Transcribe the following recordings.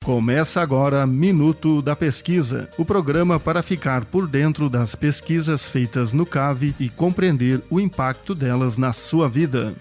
Começa agora Minuto da Pesquisa, o programa para ficar por dentro das pesquisas feitas no CAV e compreender o impacto delas na sua vida.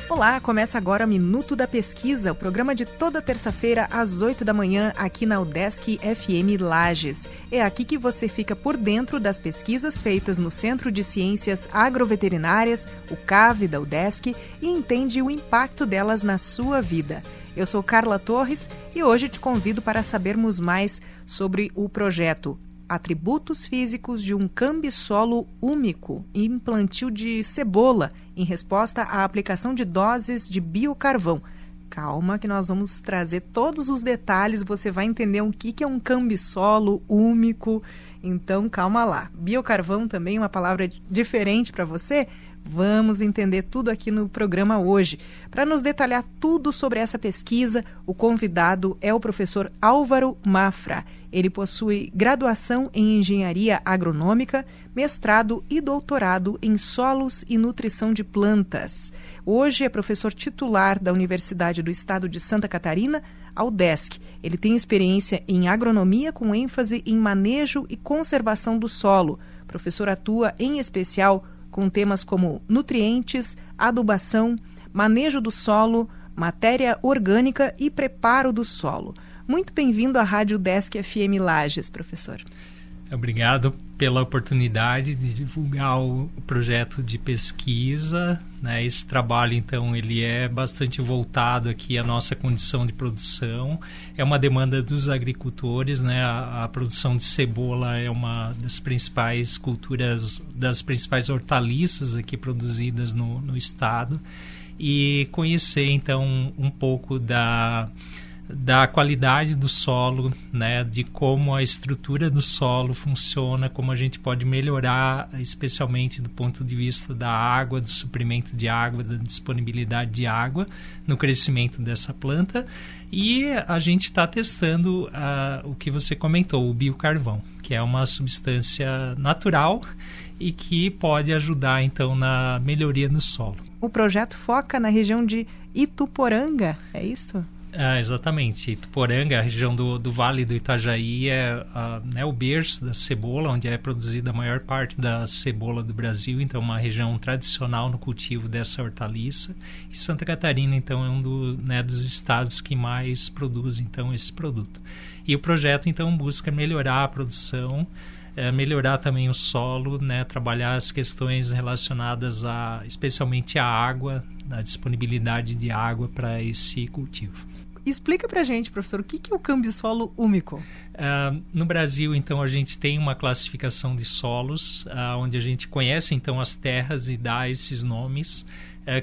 Olá, começa agora Minuto da Pesquisa, o programa de toda terça-feira às 8 da manhã aqui na UDESC FM Lages. É aqui que você fica por dentro das pesquisas feitas no Centro de Ciências Agroveterinárias, o CAV da UDESC, e entende o impacto delas na sua vida. Eu sou Carla Torres e hoje te convido para sabermos mais sobre o projeto Atributos Físicos de um Cambisolo Úmico e Plantio de Cebola, em resposta à aplicação de doses de biocarvão. Calma que nós vamos trazer todos os detalhes, você vai entender o que é um cambisolo úmico, então calma lá. Biocarvão também é uma palavra diferente para você? Vamos entender tudo aqui no programa hoje. Para nos detalhar tudo sobre essa pesquisa, o convidado é o professor Álvaro Mafra. Ele possui graduação em Engenharia Agronômica, mestrado e doutorado em Solos e Nutrição de Plantas. Hoje é professor titular da Universidade do Estado de Santa Catarina, a UDESC. Ele tem experiência em agronomia com ênfase em manejo e conservação do solo. O professor atua em especial com temas como nutrientes, adubação, manejo do solo, matéria orgânica e preparo do solo. Muito bem-vindo à Rádio UDESC FM Lages, professor. Obrigado pela oportunidade de divulgar o projeto de pesquisa, né? Esse trabalho, então, ele é bastante voltado aqui à nossa condição de produção. É uma demanda dos agricultores, né? A produção de cebola é uma das principais culturas, das principais hortaliças aqui produzidas no estado. E conhecer, então, um pouco da qualidade do solo, né, de como a estrutura do solo funciona, como a gente pode melhorar, especialmente do ponto de vista da água, do suprimento de água, da disponibilidade de água no crescimento dessa planta. E a gente está testando o que você comentou, o biocarvão, que é uma substância natural e que pode ajudar, então, na melhoria do solo. O projeto foca na região de Ituporanga, é isso? Exatamente. Ituporanga, a região do Vale do Itajaí, é o berço da cebola, onde é produzida a maior parte da cebola do Brasil, então uma região tradicional no cultivo dessa hortaliça. E Santa Catarina, então, é um dos estados que mais produz, então, esse produto. E o projeto, então, busca melhorar a produção, melhorar também o solo, né, trabalhar as questões relacionadas especialmente à água, a disponibilidade de água para esse cultivo. Explica pra gente, professor, o que é o cambisolo úmico? No Brasil, então, a gente tem uma classificação de solos, onde a gente conhece, então, as terras e dá esses nomes.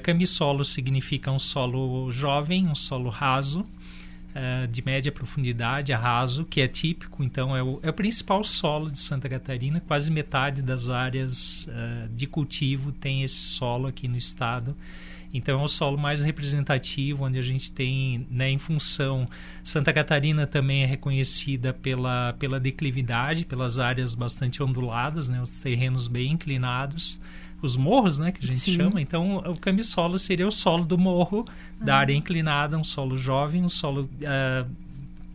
Cambisolo significa um solo jovem, um solo raso, de média profundidade, raso, que é típico, então, é o principal solo de Santa Catarina. Quase metade das áreas de cultivo tem esse solo aqui no estado. Então é o solo mais representativo, onde a gente tem, né, em função, Santa Catarina também é reconhecida pela declividade, pelas áreas bastante onduladas, né, os terrenos bem inclinados, os morros, né, que a gente chama. Então o cambisolo seria o solo do morro, da área inclinada, um solo jovem, um solo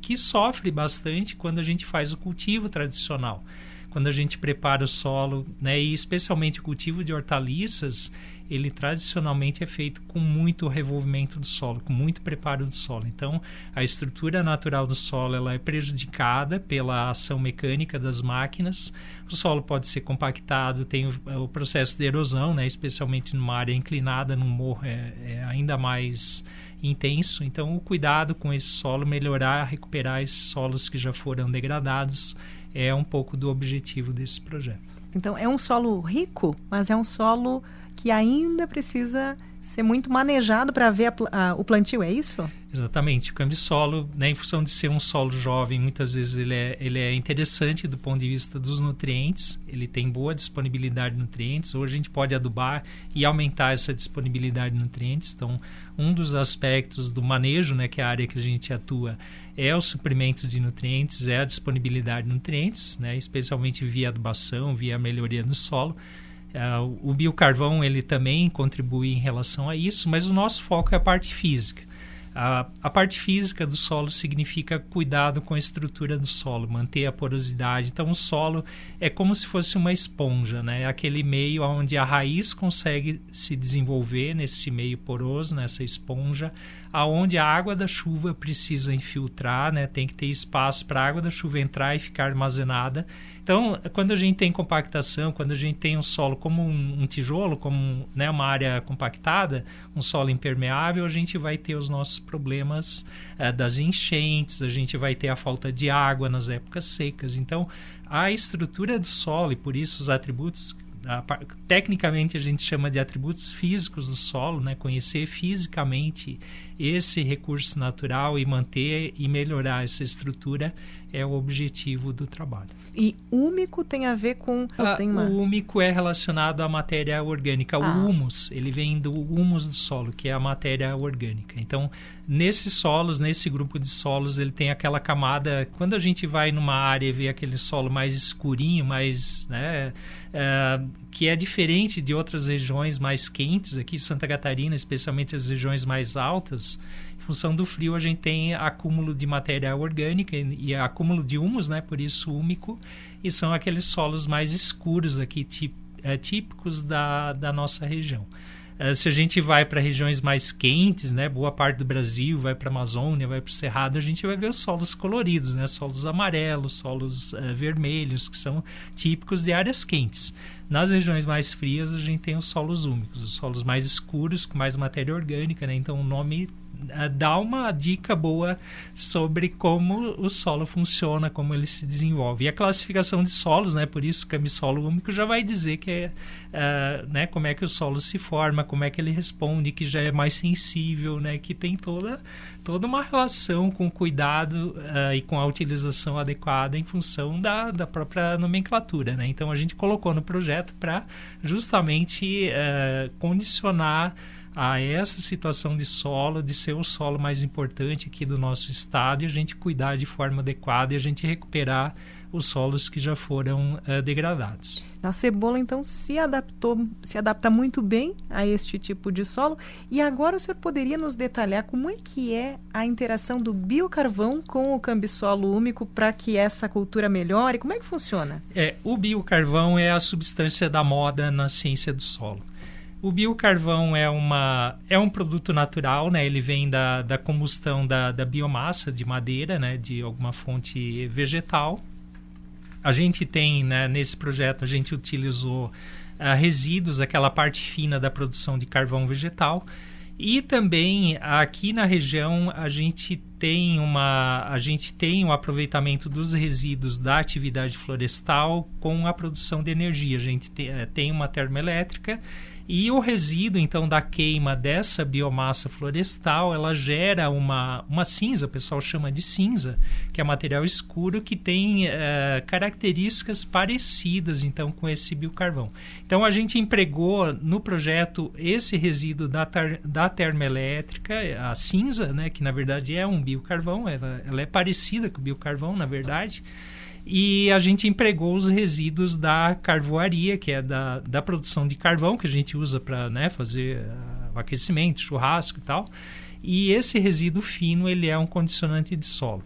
que sofre bastante quando a gente faz o cultivo tradicional. Quando a gente prepara o solo, né, e especialmente o cultivo de hortaliças, ele tradicionalmente é feito com muito revolvimento do solo, com muito preparo do solo. Então, a estrutura natural do solo ela é prejudicada pela ação mecânica das máquinas. O solo pode ser compactado, tem o processo de erosão, né, especialmente numa área inclinada, num morro, é ainda mais intenso. Então, o cuidado com esse solo, melhorar, recuperar esses solos que já foram degradados, é um pouco do objetivo desse projeto. Então, é um solo rico, mas é um solo que ainda precisa ser muito manejado para ver o plantio, é isso? Exatamente. O cambisolo, né, em função de ser um solo jovem, muitas vezes ele é interessante do ponto de vista dos nutrientes, ele tem boa disponibilidade de nutrientes. Hoje a gente pode adubar e aumentar essa disponibilidade de nutrientes. Então, um dos aspectos do manejo, né, que é a área que a gente atua, é o suprimento de nutrientes, é a disponibilidade de nutrientes, né, especialmente via adubação, via melhoria do solo. O biocarvão ele também contribui em relação a isso, mas o nosso foco é a parte física. A parte física do solo significa cuidado com a estrutura do solo, manter a porosidade. Então, o solo é como se fosse uma esponja, né? É aquele meio onde a raiz consegue se desenvolver nesse meio poroso, nessa esponja, aonde a água da chuva precisa infiltrar, né? Tem que ter espaço para a água da chuva entrar e ficar armazenada. Então, quando a gente tem compactação, quando a gente tem um solo como um tijolo, como né, uma área compactada, um solo impermeável, a gente vai ter os nossos problemas das enchentes, a gente vai ter a falta de água nas épocas secas. Então, a estrutura do solo, e por isso os atributos, tecnicamente a gente chama de atributos físicos do solo, né? Conhecer fisicamente esse recurso natural e manter e melhorar essa estrutura é o objetivo do trabalho. E úmico tem a ver com... O úmico é relacionado à matéria orgânica. O humus, ele vem do humus do solo, que é a matéria orgânica. Então, nesses solos, nesse grupo de solos, ele tem aquela camada... Quando a gente vai numa área e vê aquele solo mais escurinho, mais... né, que é diferente de outras regiões mais quentes, aqui em Santa Catarina, especialmente as regiões mais altas, em função do frio, a gente tem acúmulo de matéria orgânica e acúmulo de humus, né? Por isso úmico, e são aqueles solos mais escuros aqui, típicos da nossa região. Se a gente vai para regiões mais quentes, né? Boa parte do Brasil, vai para a Amazônia, vai para o Cerrado, a gente vai ver os solos coloridos, né? Solos amarelos, solos vermelhos, que são típicos de áreas quentes. Nas regiões mais frias, a gente tem os solos úmicos, os solos mais escuros, com mais matéria orgânica, né? Então, o nome dá uma dica boa sobre como o solo funciona, como ele se desenvolve. E a classificação de solos, né, por isso cambisolo úmico já vai dizer que né, como é que o solo se forma, como é que ele responde, que já é mais sensível, né, que tem toda uma relação com o cuidado e com a utilização adequada em função da própria nomenclatura, né? Então a gente colocou no projeto para justamente condicionar a essa situação de solo, de ser o solo mais importante aqui do nosso estado, e a gente cuidar de forma adequada e a gente recuperar os solos que já foram degradados. A cebola, então, se adapta muito bem a este tipo de solo. E agora o senhor poderia nos detalhar como é que é a interação do biocarvão com o cambisolo úmico para que essa cultura melhore? Como é que funciona? O biocarvão é a substância da moda na ciência do solo. O biocarvão é um produto natural, né? Ele vem da combustão da biomassa de madeira, né? De alguma fonte vegetal. A gente tem, né, nesse projeto, a gente utilizou resíduos, aquela parte fina da produção de carvão vegetal. E também aqui na região a gente tem um aproveitamento dos resíduos da atividade florestal com a produção de energia. A gente tem uma termoelétrica e o resíduo, então, da queima dessa biomassa florestal, ela gera uma cinza, o pessoal chama de cinza, que é material escuro que tem características parecidas, então, com esse biocarvão. Então, a gente empregou no projeto esse resíduo da termoelétrica, a cinza, né, que na verdade é um biocarvão, ela é parecida com o biocarvão, na verdade, e a gente empregou os resíduos da carvoaria, que é da produção de carvão, que a gente usa para, né, fazer o aquecimento, churrasco e tal. E esse resíduo fino, ele é um condicionante de solo.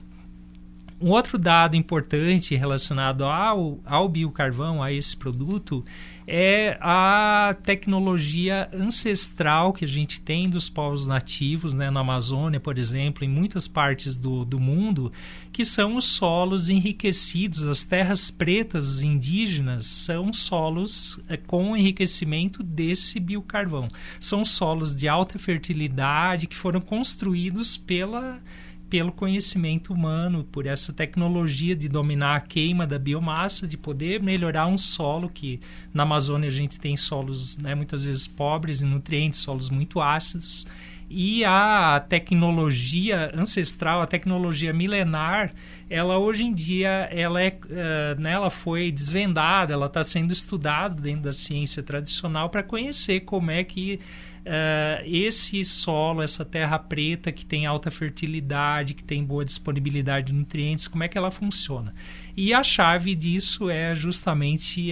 Um outro dado importante relacionado ao biocarvão, a esse produto, é a tecnologia ancestral que a gente tem dos povos nativos, né, na Amazônia, por exemplo, em muitas partes do mundo, que são os solos enriquecidos. As terras pretas indígenas são solos com enriquecimento desse biocarvão. São solos de alta fertilidade que foram construídos pelo conhecimento humano, por essa tecnologia de dominar a queima da biomassa, de poder melhorar um solo que na Amazônia a gente tem solos, né, muitas vezes pobres em nutrientes, solos muito ácidos, E a tecnologia ancestral, a tecnologia milenar, ela hoje em dia ela foi desvendada, ela está sendo estudada dentro da ciência tradicional para conhecer como é que esse solo, essa terra preta que tem alta fertilidade, que tem boa disponibilidade de nutrientes, como é que ela funciona. E a chave disso é justamente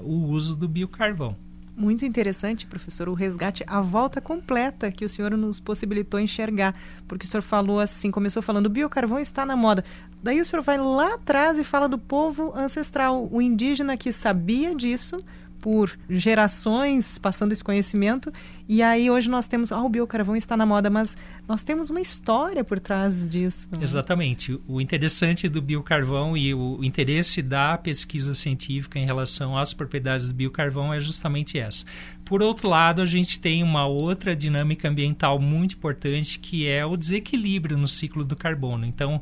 o uso do biocarvão. Muito interessante, professor, o resgate, a volta completa que o senhor nos possibilitou enxergar, porque o senhor falou assim, começou falando, o biocarvão está na moda. Daí o senhor vai lá atrás e fala do povo ancestral, o indígena que sabia disso, por gerações passando esse conhecimento, e aí hoje nós temos, o biocarvão está na moda, mas nós temos uma história por trás disso. Exatamente. O interessante do biocarvão e o interesse da pesquisa científica em relação às propriedades do biocarvão é justamente essa. Por outro lado, a gente tem uma outra dinâmica ambiental muito importante, que é o desequilíbrio no ciclo do carbono. Então,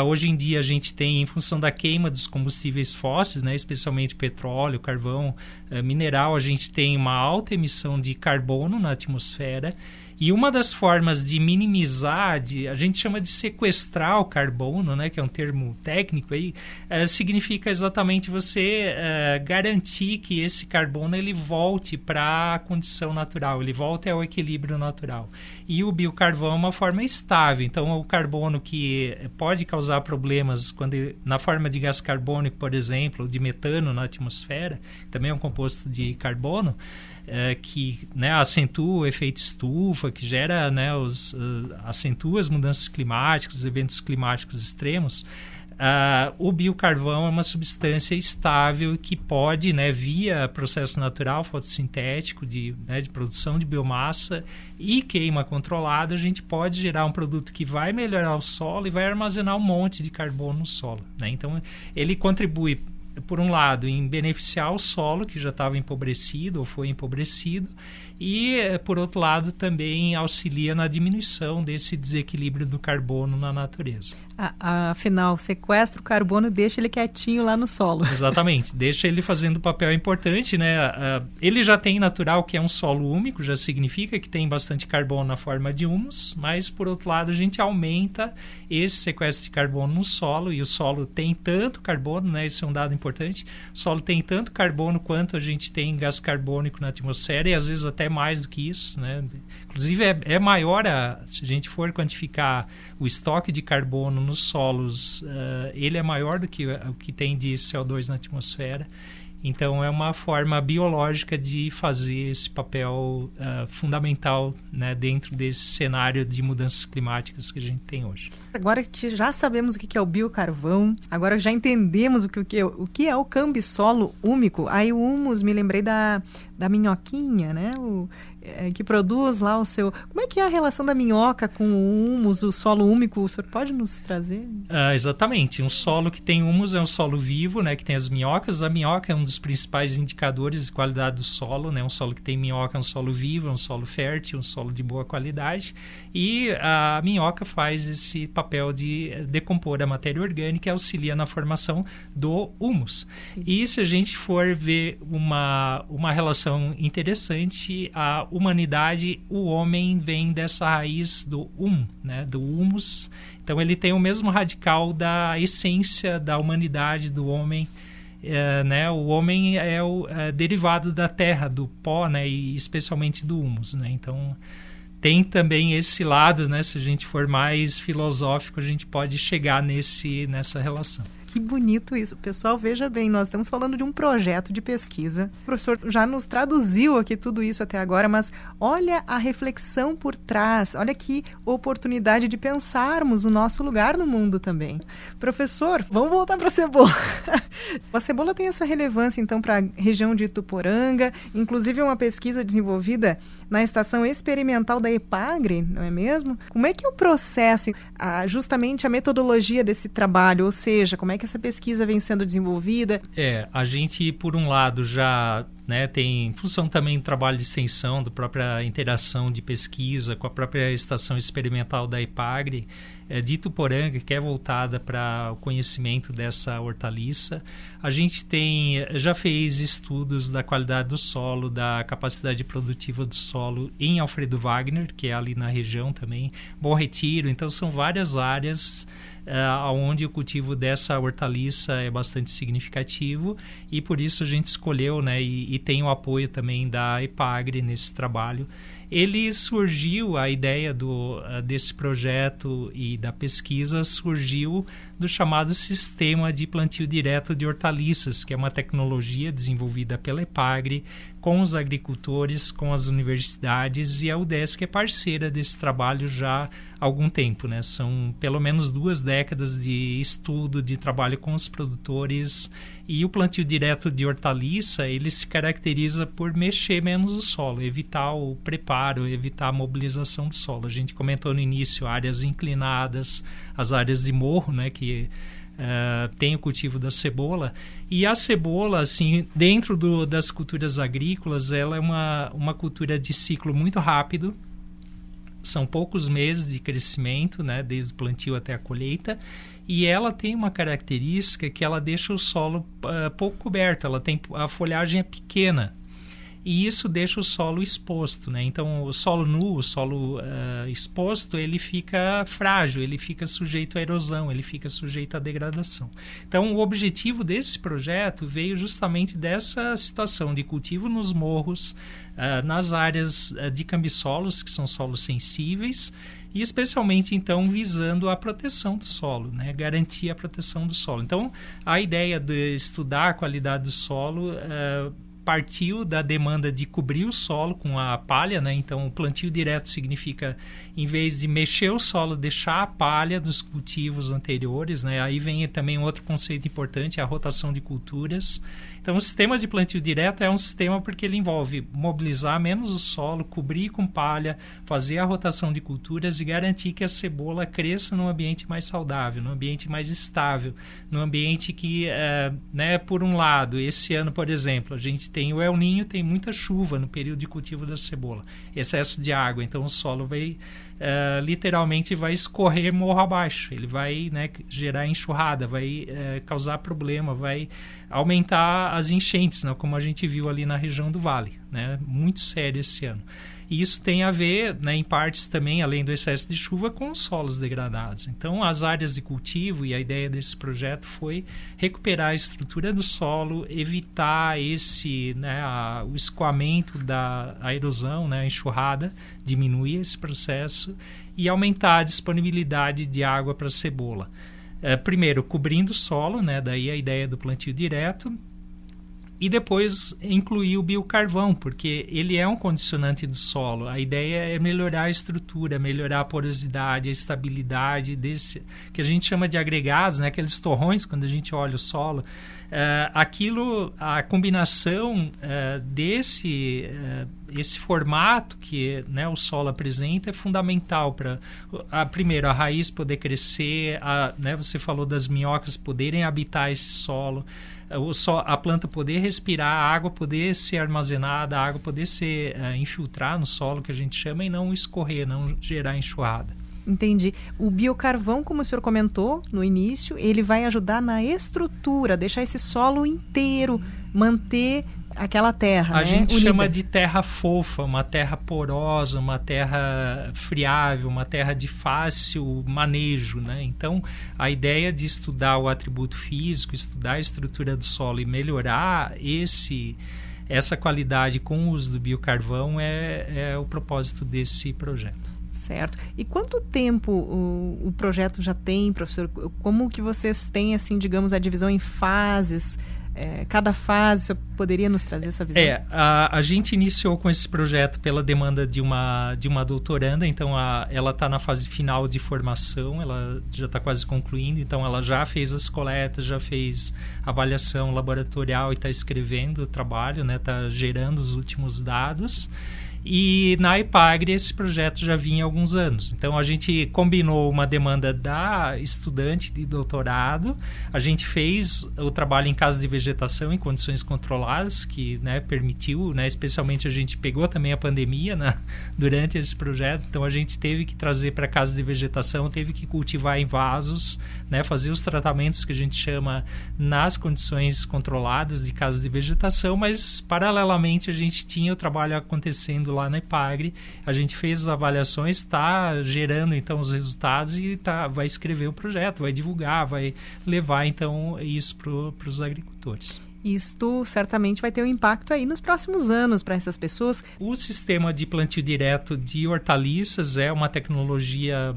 hoje em dia a gente tem, em função da queima dos combustíveis fósseis, né, especialmente petróleo, carvão, mineral, a gente tem uma alta emissão de carbono na atmosfera. E uma das formas de minimizar, a gente chama de sequestrar o carbono, né, que é um termo técnico, aí, significa exatamente você garantir que esse carbono ele volte para a condição natural, ele volte ao equilíbrio natural. E o biocarvão é uma forma estável, então o carbono que pode causar problemas na forma de gás carbônico, por exemplo, de metano na atmosfera, também é um composto de carbono, que, né, acentua o efeito estufa, que gera, né, acentua as mudanças climáticas, os eventos climáticos extremos. O biocarvão é uma substância estável que pode, né, via processo natural fotossintético de produção de biomassa e queima controlada, a gente pode gerar um produto que vai melhorar o solo e vai armazenar um monte de carbono no solo, né? Então, ele contribui, por um lado, em beneficiar o solo que já estava empobrecido ou foi empobrecido, e, por outro lado, também auxilia na diminuição desse desequilíbrio do carbono na natureza. Afinal, sequestra o carbono e deixa ele quietinho lá no solo. Exatamente, deixa ele fazendo um papel importante, né? Ele já tem natural, que é um solo úmico, já significa que tem bastante carbono na forma de humus, mas, por outro lado, a gente aumenta esse sequestro de carbono no solo, e o solo tem tanto carbono, né? Isso é um dado importante, o solo tem tanto carbono quanto a gente tem gás carbônico na atmosfera, e às vezes até mais do que isso, né? Inclusive é maior, se a gente for quantificar o estoque de carbono nos solos, ele é maior do que o que tem de CO2 na atmosfera. Então, é uma forma biológica de fazer esse papel fundamental, né, dentro desse cenário de mudanças climáticas que a gente tem hoje. Agora que já sabemos o que é o biocarvão, agora já entendemos o que é o cambisolo úmico, aí o humus, me lembrei da minhoquinha, né? Que produz lá o seu... Como é que é a relação da minhoca com o humus, o solo úmico? O senhor pode nos trazer? Exatamente. Um solo que tem humus é um solo vivo, né, que tem as minhocas. A minhoca é um dos principais indicadores de qualidade do solo, né? Um solo que tem minhoca é um solo vivo, é um solo fértil, um solo de boa qualidade. E a minhoca faz esse papel de decompor a matéria orgânica e auxilia na formação do humus. Sim. E se a gente for ver uma relação interessante, a humanidade, o homem vem dessa raiz do né, do humus. Então, ele tem o mesmo radical da essência da humanidade, do homem. Né, o homem é o derivado da terra, do pó, né, e especialmente do humus, né? Então, tem também esse lado, né, se a gente for mais filosófico, a gente pode chegar nessa relação. Que bonito isso. Pessoal, veja bem, nós estamos falando de um projeto de pesquisa. O professor já nos traduziu aqui tudo isso até agora, mas olha a reflexão por trás, olha que oportunidade de pensarmos o nosso lugar no mundo também. Professor, vamos voltar para a cebola. A cebola tem essa relevância, então, para a região de Ituporanga, inclusive uma pesquisa desenvolvida na estação experimental da EPAGRE, não é mesmo? Como é que é o processo, justamente a metodologia desse trabalho, ou seja, como é que essa pesquisa vem sendo desenvolvida? A gente, por um lado, já né? Tem, em função também do trabalho de extensão, da própria interação de pesquisa com a própria estação experimental da EPAGRE, de Ituporanga, que é voltada para o conhecimento dessa hortaliça. A gente já fez estudos da qualidade do solo, da capacidade produtiva do solo em Alfredo Wagner, que é ali na região também, Bom Retiro. Então, são várias áreas onde o cultivo dessa hortaliça é bastante significativo, e por isso a gente escolheu, né, e tem o apoio também da EPAGRE nesse trabalho. Ele surgiu, a ideia desse projeto e da pesquisa surgiu do chamado Sistema de Plantio Direto de Hortaliças, que é uma tecnologia desenvolvida pela EPAGRE com os agricultores, com as universidades, e a UDESC é parceira desse trabalho já há algum tempo, né? São pelo menos 2 décadas de estudo, de trabalho com os produtores, e o plantio direto de hortaliça, ele se caracteriza por mexer menos o solo, evitar o preparo, evitar a mobilização do solo. A gente comentou no início áreas inclinadas, as áreas de morro, né, que tem o cultivo da cebola. E a cebola, assim, dentro das culturas agrícolas, ela é uma cultura de ciclo muito rápido. São poucos meses de crescimento, né, desde o plantio até a colheita. E ela tem uma característica que ela deixa o solo pouco coberto, a folhagem é pequena. E isso deixa o solo exposto, né? Então, o solo nu, o solo exposto, ele fica frágil, ele fica sujeito à erosão, ele fica sujeito à degradação. Então, o objetivo desse projeto veio justamente dessa situação de cultivo nos morros, nas áreas de cambisolos, que são solos sensíveis, e especialmente, então, visando a proteção do solo, né? Garantir a proteção do solo. Então, a ideia de estudar a qualidade do solo partiu da demanda de cobrir o solo com a palha, né? Então, o plantio direto significa, em vez de mexer o solo, deixar a palha dos cultivos anteriores, né? Aí vem também outro conceito importante, a rotação de culturas. Então, o sistema de plantio direto é um sistema porque ele envolve mobilizar menos o solo, cobrir com palha, fazer a rotação de culturas e garantir que a cebola cresça num ambiente mais saudável, num ambiente mais estável, num ambiente que, né, por um lado, esse ano, por exemplo, a gente tem o El Niño, tem muita chuva no período de cultivo da cebola, excesso de água, então o solo vai literalmente vai escorrer morro abaixo, ele vai, né, gerar enxurrada, vai causar problema, vai aumentar as enchentes, né, como a gente viu ali na região do Vale, né, muito sério esse ano. E isso tem a ver, né, em partes também, além do excesso de chuva, com os solos degradados. Então, as áreas de cultivo, e a ideia desse projeto foi recuperar a estrutura do solo, evitar o escoamento a erosão, né, a enxurrada, diminuir esse processo e aumentar a disponibilidade de água para a cebola. Primeiro, cobrindo o solo, né, daí a ideia do plantio direto, e depois incluir o biocarvão, porque ele é um condicionante do solo. A ideia é melhorar a estrutura, melhorar a porosidade, a estabilidade desse, que a gente chama de agregados, né? Aqueles torrões, quando a gente olha o solo. A combinação esse formato que, né, o solo apresenta é fundamental para, primeiro, a raiz poder crescer, né, você falou das minhocas poderem habitar esse solo, a planta poder respirar, a água poder ser armazenada, a água poder se infiltrar no solo, que a gente chama, e não escorrer, não gerar enxurrada. Entendi. O biocarvão, como o senhor comentou no início, ele vai ajudar na estrutura, deixar esse solo inteiro, manter aquela terra, A gente unida. chama de terra fofa, uma terra porosa, uma terra friável, uma terra de fácil manejo, né? Então, a ideia de estudar o atributo físico, estudar a estrutura do solo e melhorar essa qualidade com o uso do biocarvão é o propósito desse projeto. Certo. E quanto tempo o projeto já tem, professor? Como que vocês têm, assim, digamos, a divisão em fases? Cada fase, você poderia nos trazer essa visão? A gente iniciou com esse projeto pela demanda de uma doutoranda, então ela está na fase final de formação, ela já está quase concluindo, então ela já fez as coletas, já fez avaliação laboratorial e está escrevendo o trabalho, né, está gerando os últimos dados. E na EPAGRE esse projeto já vinha há alguns anos. Então a gente combinou uma demanda da estudante de doutorado, a gente fez o trabalho em casa de vegetação em condições controladas, que, né, permitiu, né, especialmente a gente pegou também a pandemia, né, durante esse projeto, então a gente teve que trazer para casa de vegetação, teve que cultivar em vasos, né, fazer os tratamentos que a gente chama nas condições controladas de casa de vegetação, mas paralelamente a gente tinha o trabalho acontecendo lá na EPAGRE, a gente fez as avaliações, está gerando então os resultados e vai escrever o projeto, vai divulgar, vai levar então isso para os agricultores. Isto certamente vai ter um impacto aí nos próximos anos para essas pessoas. O sistema de plantio direto de hortaliças é uma tecnologia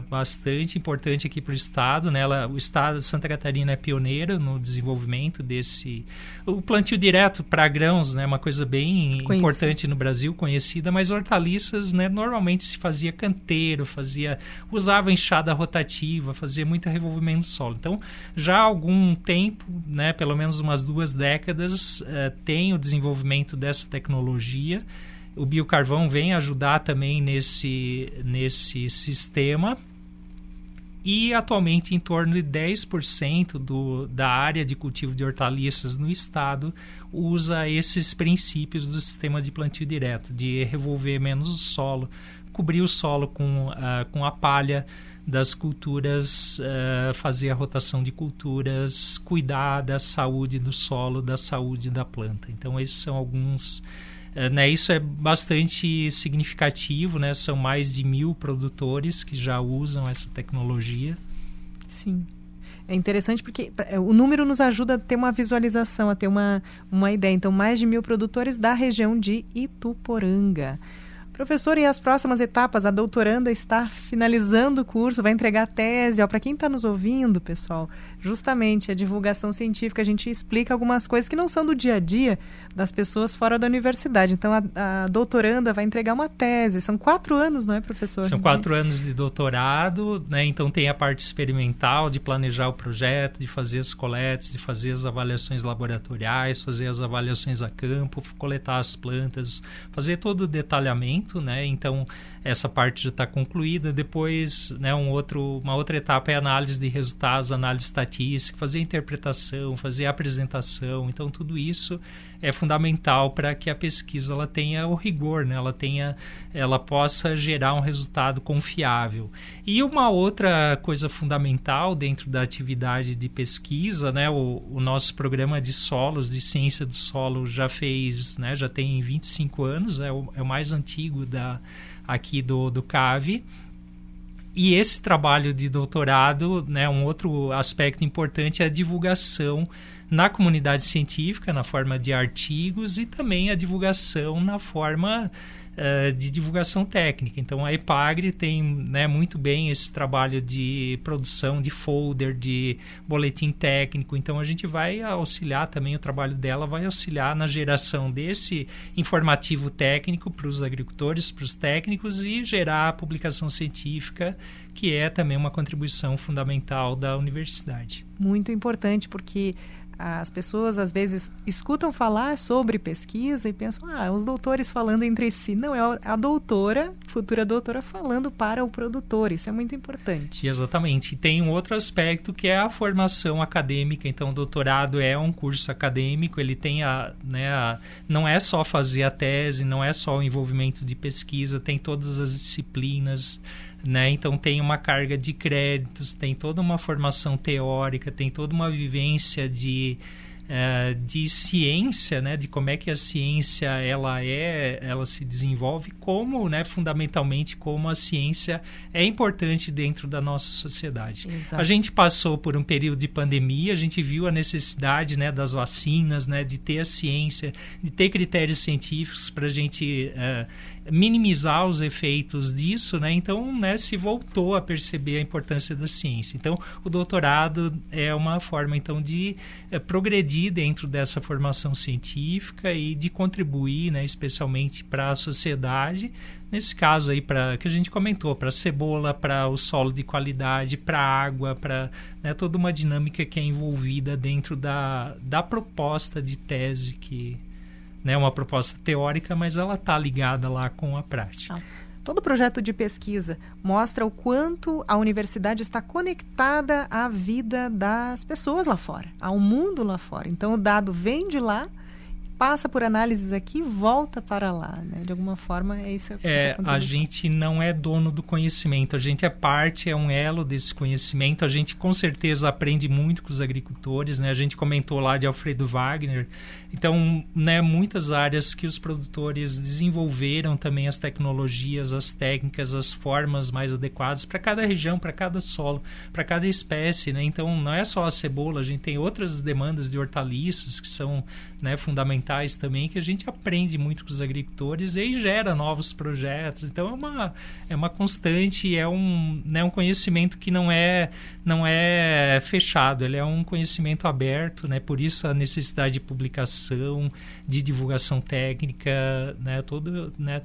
bastante importante aqui para o estado, né? O estado de Santa Catarina é pioneiro no desenvolvimento desse... O plantio direto para grãos, né, é uma coisa bem importante no Brasil, conhecida, mas hortaliças, né, normalmente se fazia canteiro, usava enxada rotativa, fazia muito revolvimento do solo. Então, já há algum tempo, né, pelo menos umas 2 décadas, tem o desenvolvimento dessa tecnologia. O biocarvão vem ajudar também nesse sistema. E atualmente em torno de 10% da área de cultivo de hortaliças no estado usa esses princípios do sistema de plantio direto, de revolver menos o solo, cobrir o solo com a palha das culturas, fazer a rotação de culturas, cuidar da saúde do solo, da saúde da planta. Então esses são alguns... né, isso é bastante significativo, né? São mais de 1.000 produtores que já usam essa tecnologia. Sim. É interessante porque o número nos ajuda a ter uma visualização, a ter uma ideia. Então, mais de 1.000 produtores da região de Ituporanga. Professor, e as próximas etapas? A doutoranda está finalizando o curso, vai entregar a tese. Para quem está nos ouvindo, pessoal, justamente a divulgação científica, a gente explica algumas coisas que não são do dia a dia das pessoas fora da universidade. Então, a doutoranda vai entregar uma tese. São 4 anos, não é, professor? São 4 anos de doutorado, né? Então tem a parte experimental de planejar o projeto, de fazer as coletas, de fazer as avaliações laboratoriais, fazer as avaliações a campo, coletar as plantas, fazer todo o detalhamento, né? Então essa parte já está concluída. Depois, né, uma outra etapa é a análise de resultados, análise estatística, fazer a interpretação, fazer a apresentação. Então tudo isso é fundamental para que a pesquisa ela tenha o rigor, né? Ela possa gerar um resultado confiável. E uma outra coisa fundamental dentro da atividade de pesquisa, né? O nosso programa de solos, de ciência do solo, já tem 25 anos, é o mais antigo aqui do CAV. E esse trabalho de doutorado, né, um outro aspecto importante é a divulgação na comunidade científica, na forma de artigos, e também a divulgação na forma de divulgação técnica. Então a EPAGRE tem, né, muito bem esse trabalho de produção de folder, de boletim técnico. Então a gente vai auxiliar também, o trabalho dela vai auxiliar na geração desse informativo técnico para os agricultores, para os técnicos, e gerar a publicação científica, que é também uma contribuição fundamental da universidade. Muito importante, porque as pessoas às vezes escutam falar sobre pesquisa e pensam, os doutores falando entre si. Não, é a doutora, futura doutora, falando para o produtor. Isso é muito importante. Exatamente. E tem um outro aspecto que é a formação acadêmica. Então, o doutorado é um curso acadêmico, ele tem não é só fazer a tese, não é só o envolvimento de pesquisa, tem todas as disciplinas, né? Então tem uma carga de créditos, tem toda uma formação teórica, tem toda uma vivência de ciência, né? De como é que a ciência ela se desenvolve, como, né, fundamentalmente como a ciência é importante dentro da nossa sociedade. Exato. A gente passou por um período de pandemia, a gente viu a necessidade, né, das vacinas, né, de ter a ciência, de ter critérios científicos para a gente minimizar os efeitos disso, né? Então, né, se voltou a perceber a importância da ciência. Então, o doutorado é uma forma, então, de progredir dentro dessa formação científica e de contribuir, né, especialmente para a sociedade, nesse caso aí, que a gente comentou, para a cebola, para o solo de qualidade, para a água, para, né, toda uma dinâmica que é envolvida dentro da proposta de tese que né, uma proposta teórica, mas ela está ligada lá com a prática. Todo projeto de pesquisa mostra o quanto a universidade está conectada à vida das pessoas lá fora, ao mundo lá fora. Então, o dado vem de lá, passa por análises aqui e volta para lá, né? De alguma forma, é isso. A gente não é dono do conhecimento, a gente é parte, é um elo desse conhecimento. A gente, com certeza, aprende muito com os agricultores, né? A gente comentou lá de Alfredo Wagner. Então, né, muitas áreas que os produtores desenvolveram também as tecnologias, as técnicas, as formas mais adequadas para cada região, para cada solo, para cada espécie, né? Então, não é só a cebola, a gente tem outras demandas de hortaliças que são, né, fundamentais também, que a gente aprende muito com os agricultores e aí gera novos projetos. Então, é uma constante, é um conhecimento que não é fechado, ele é um conhecimento aberto, né? Por isso a necessidade de publicação, de divulgação técnica, né,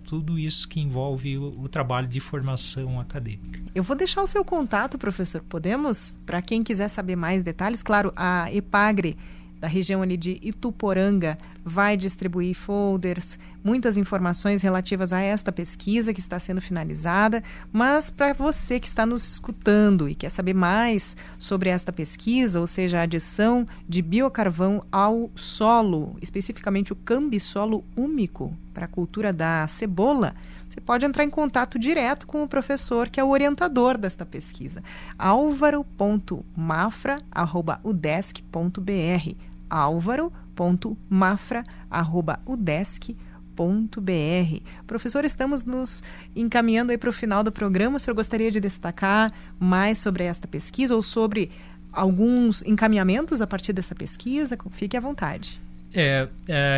tudo isso que envolve o trabalho de formação acadêmica. Eu vou deixar o seu contato, professor. Podemos? Para quem quiser saber mais detalhes, claro, a EPAGRE, da região ali de Ituporanga, vai distribuir folders, muitas informações relativas a esta pesquisa que está sendo finalizada, mas para você que está nos escutando e quer saber mais sobre esta pesquisa, ou seja, a adição de biocarvão ao solo, especificamente o cambissolo úmico para a cultura da cebola, você pode entrar em contato direto com o professor, que é o orientador desta pesquisa, alvaro.mafra@udesc.br, alvaro.mafra@udesc.br. Professor, estamos nos encaminhando aí para o final do programa. O senhor gostaria de destacar mais sobre esta pesquisa ou sobre alguns encaminhamentos a partir dessa pesquisa? Fique à vontade.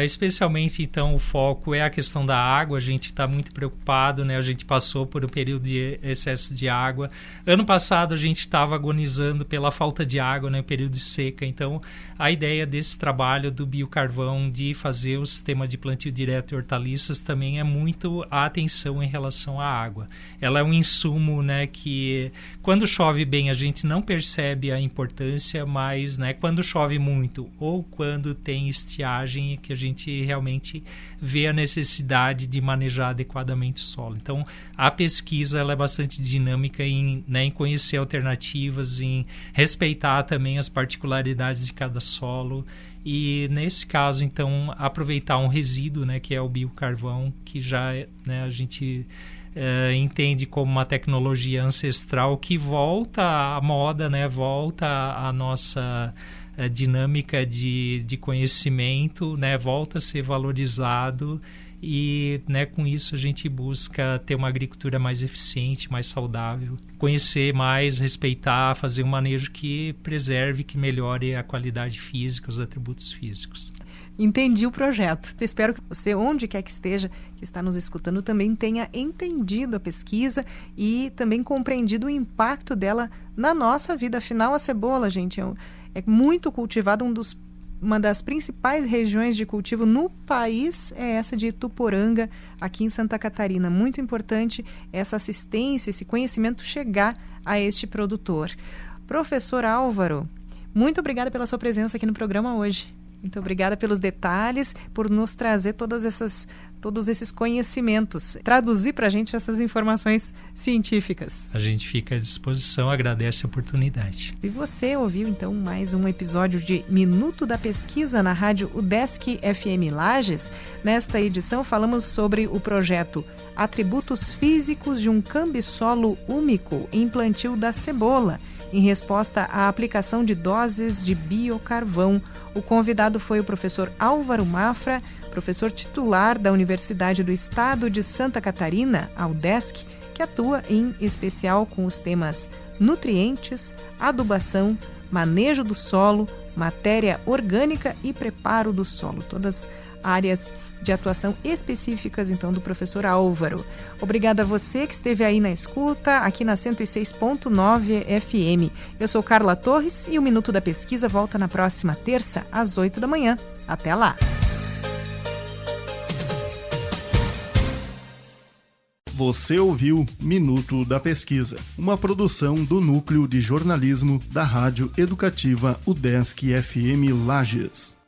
Especialmente, então, o foco é a questão da água. A gente está muito preocupado, né? A gente passou por um período de excesso de água. Ano passado, a gente estava agonizando pela falta de água, né? Período de seca. Então, a ideia desse trabalho do biocarvão, de fazer o sistema de plantio direto e hortaliças, também é muito a atenção em relação à água. Ela é um insumo, né, que quando chove bem a gente não percebe a importância, mas, né, quando chove muito ou quando tem estiagem, que a gente realmente vê a necessidade de manejar adequadamente o solo. Então, a pesquisa ela é bastante dinâmica em conhecer alternativas, em respeitar também as particularidades de cada solo e, nesse caso, então, aproveitar um resíduo, né, que é o biocarvão, que já, né, a gente entende como uma tecnologia ancestral que volta à moda, né, volta à nossa dinâmica de conhecimento, né, volta a ser valorizado e, né, com isso a gente busca ter uma agricultura mais eficiente, mais saudável, conhecer mais, respeitar, fazer um manejo que preserve, que melhore a qualidade física, os atributos físicos. Entendi o projeto. Espero que você, onde quer que esteja, que está nos escutando, também tenha entendido a pesquisa e também compreendido o impacto dela na nossa vida. Afinal, a cebola, gente, é muito cultivada, uma das principais regiões de cultivo no país é essa de Ituporanga, aqui em Santa Catarina. Muito importante essa assistência, esse conhecimento chegar a este produtor. Professor Álvaro, muito obrigada pela sua presença aqui no programa hoje. Muito obrigada pelos detalhes, por nos trazer todos esses conhecimentos, traduzir para a gente essas informações científicas. A gente fica à disposição, agradece a oportunidade. E você ouviu, então, mais um episódio de Minuto da Pesquisa na rádio UDESC FM Lages. Nesta edição, falamos sobre o projeto Atributos Físicos de um Cambissolo Úmico em Plantio da Cebola, em resposta à aplicação de doses de biocarvão. O convidado foi o professor Álvaro Mafra, professor titular da Universidade do Estado de Santa Catarina, a UDESC, que atua em especial com os temas nutrientes, adubação, manejo do solo, matéria orgânica e preparo do solo. Todas áreas de atuação específicas, então, do professor Álvaro. Obrigada a você que esteve aí na escuta, aqui na 106.9 FM. Eu sou Carla Torres e o Minuto da Pesquisa volta na próxima terça, às 8 da manhã. Até lá! Você ouviu Minuto da Pesquisa, uma produção do Núcleo de Jornalismo da Rádio Educativa UDESC FM Lages.